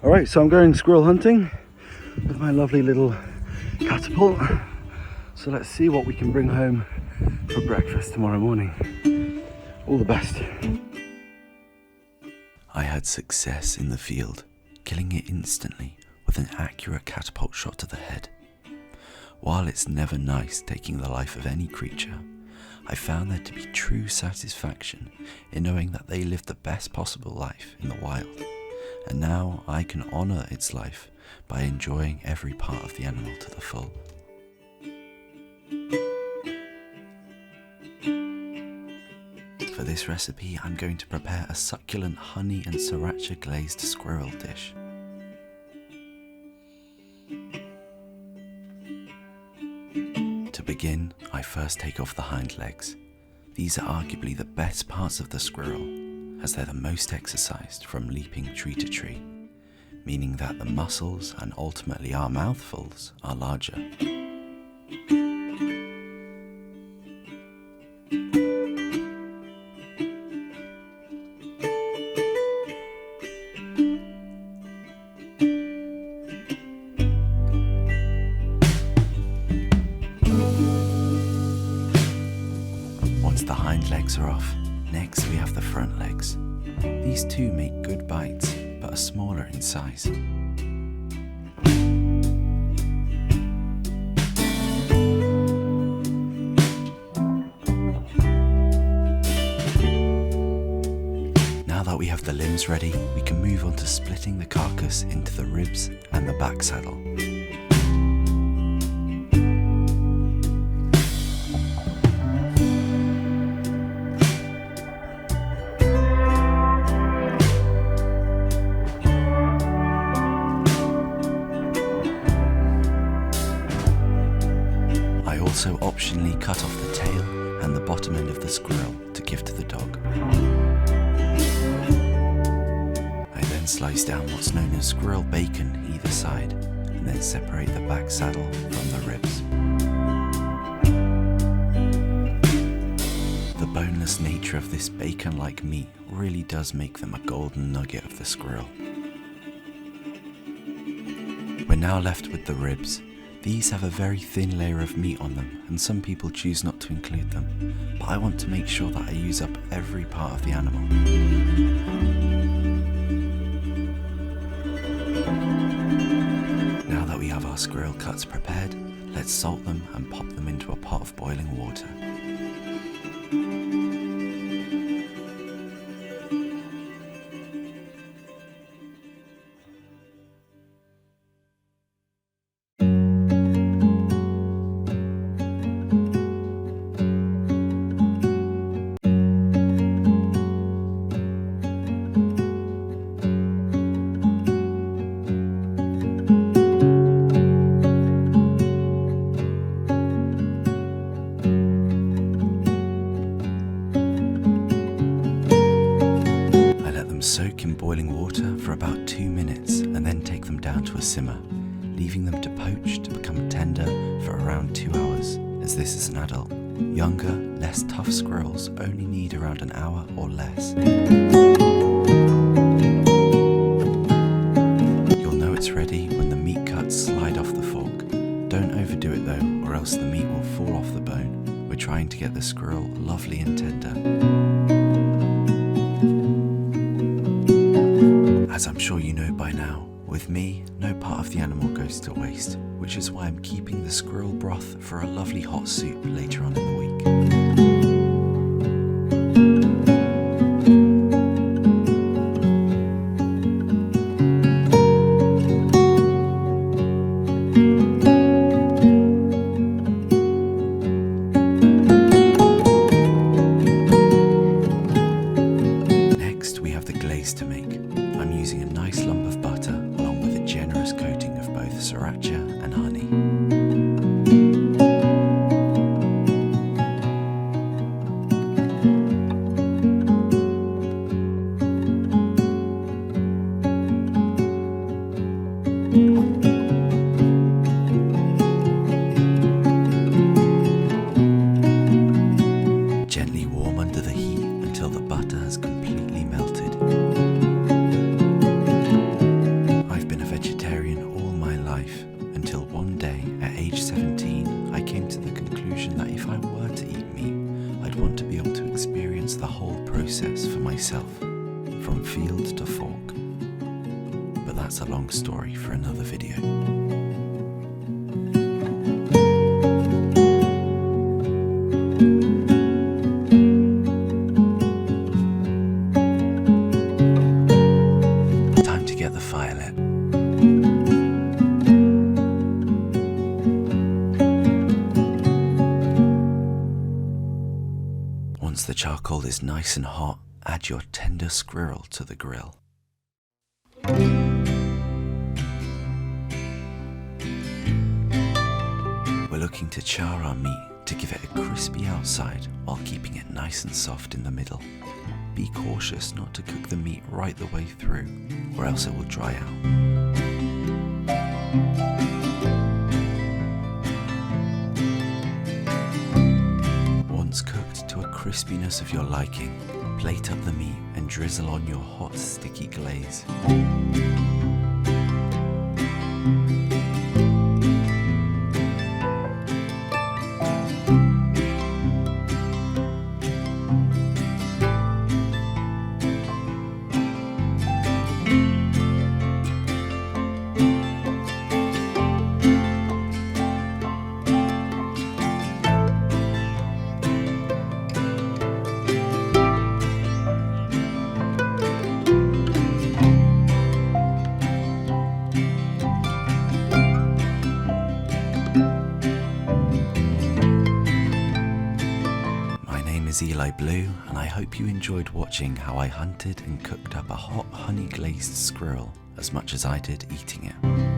Alright, so I'm going squirrel hunting with my lovely little catapult. So let's see what we can bring home for breakfast tomorrow morning. All the best. I had success in the field, killing it instantly with an accurate catapult shot to the head. While it's never nice taking the life of any creature, I found there to be true satisfaction in knowing that they lived the best possible life in the wild, and now I can honour its life by enjoying every part of the animal to the full. For this recipe, I'm going to prepare a succulent honey and sriracha glazed squirrel dish. To begin, I first take off the hind legs. These are arguably the best parts of the squirrel, as they're the most exercised from leaping tree to tree, meaning that the muscles and ultimately our mouthfuls are larger. Once the hind legs are off, next we have the front legs. These too make good bites, but are smaller in size. Now that we have the limbs ready, we can move on to splitting the carcass into the ribs and the back saddle. I also optionally cut off the tail and the bottom end of the squirrel to give to the dog. I then slice down what's known as squirrel bacon either side, and then separate the back saddle from the ribs. The boneless nature of this bacon-like meat really does make them a golden nugget of the squirrel. We're now left with the ribs. These have a very thin layer of meat on them, and some people choose not to include them, but I want to make sure that I use up every part of the animal. Now that we have our squirrel cuts prepared, let's salt them and pop them into a pot of boiling water. Soak in boiling water for about 2 minutes and then take them down to a simmer, leaving them to poach to become tender for around 2 hours, as this is an adult. Younger, less tough squirrels only need around an hour or less. You'll know it's ready when the meat cuts slide off the fork. Don't overdo it though, or else the meat will fall off the bone. We're trying to get the squirrel lovely and tender. As I'm sure you know by now, with me, no part of the animal goes to waste, which is why I'm keeping the squirrel broth for a lovely hot soup later on in the week. Next, we have the glaze to make. I'm using a nice lump of butter along with a generous coating of both sriracha and honey. Gently warm under the heat until the butter has completely melted. I that's a long story for another video. Time to get the fire lit. Once the charcoal is nice and hot, add your tender squirrel to the grill. We're looking to char our meat to give it a crispy outside while keeping it nice and soft in the middle. Be cautious not to cook the meat right the way through, or else it will dry out. Once cooked to a crispiness of your liking, plate up the meat and drizzle on your hot, sticky glaze. Eli Blue, and I hope you enjoyed watching how I hunted and cooked up a hot honey glazed squirrel as much as I did eating it.